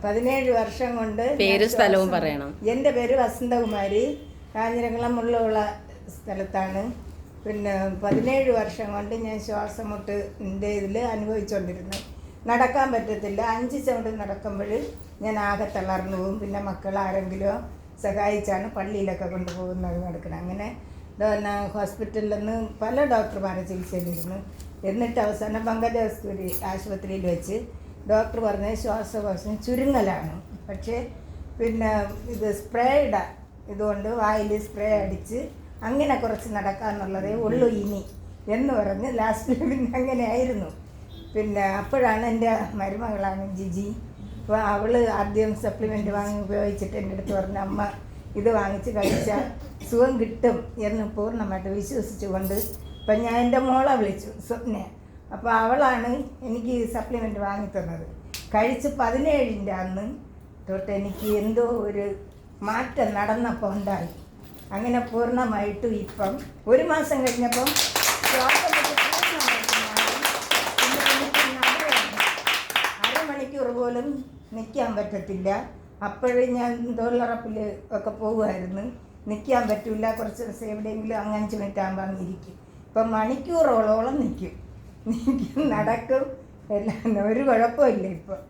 17 വർഷം കൊണ്ട് പേര് സ്ഥലവും പറയണം. എൻ്റെ പേര് വസന്തകുമാരി, കാഞ്ഞിരംകുളം മുള്ളുവിള സ്ഥലത്താണ്. പിന്നെ 17 വർഷം കൊണ്ട് ഞാൻ ശ്വാസമുട്ടിൻ്റെ ഇതിൽ അനുഭവിച്ചുകൊണ്ടിരുന്നു. നടക്കാൻ പറ്റത്തില്ല. 5 ചവിട്ട് നടക്കുമ്പോൾ ഞാൻ ആകെ തളർന്നു പോകും. പിന്നെ മക്കൾ ആരെങ്കിലും സഹായിച്ചാണ് പള്ളിയിലൊക്കെ കൊണ്ടുപോകുന്നത് നടക്കണം. അങ്ങനെ ഹോസ്പിറ്റലിൽ നിന്ന് പല ഡോക്ടർമാരെ ചികിത്സയിലിരുന്നു. എന്നിട്ട് അവസാനം പങ്കജകസ്തൂരി ആശുപത്രിയിൽ വെച്ച് ഡോക്ടർ പറഞ്ഞ ശ്വാസകോശം ചുരുങ്ങലാണ്. പക്ഷേ പിന്നെ ഇത് സ്പ്രേയുടെ ഇതുകൊണ്ട് വായിൽ സ്പ്രേ അടിച്ച് അങ്ങനെ കുറച്ച് നടക്കാമെന്നുള്ളതേ ഉള്ളൂ ഇനി എന്ന് പറഞ്ഞ് ലാസ്റ്റ് പിന്നെ അങ്ങനെ ആയിരുന്നു. പിന്നെ അപ്പോഴാണ് എൻ്റെ മരുമകളാണ് ജിജി. അപ്പോൾ അവൾ ആദ്യം സപ്ലിമെൻറ്റ് വാങ്ങി ഉപയോഗിച്ചിട്ട് എൻ്റെ അടുത്ത് പറഞ്ഞ അമ്മ ഇത് വാങ്ങിച്ച് കഴിച്ചാൽ സുഖം കിട്ടും എന്ന് പൂർണ്ണമായിട്ട് വിശ്വസിച്ചുകൊണ്ട് ഇപ്പം ഞാൻ എൻ്റെ മോളെ വിളിച്ചു സ്വപ്ന. അപ്പോൾ അവളാണ് എനിക്ക് സപ്ലിമെൻറ്റ് വാങ്ങിത്തന്നത്. കഴിച്ച് 17ൻ്റെ അന്ന് തൊട്ട് എനിക്ക് എന്തോ ഒരു മാറ്റം നടന്നപ്പോൾ ഉണ്ടായി. അങ്ങനെ പൂർണ്ണമായിട്ടും ഇപ്പം 1 മാസം കഴിഞ്ഞപ്പം അരമണിക്കൂർ പോലും നിൽക്കാൻ പറ്റത്തില്ല. അപ്പോഴും ഞാൻ തൊഴിലുറപ്പിൽ ഒക്കെ പോകുമായിരുന്നു. നിൽക്കാൻ പറ്റില്ല. കുറച്ച് ദിവസം എവിടെയെങ്കിലും 5 മിനിറ്റ് ആകുമ്പോൾ അങ്ങിരിക്കും. ഇപ്പം മണിക്കൂറോളം നിൽക്കും, നടക്കും, എല്ലാം ഒരു കുഴപ്പമില്ല ഇപ്പം.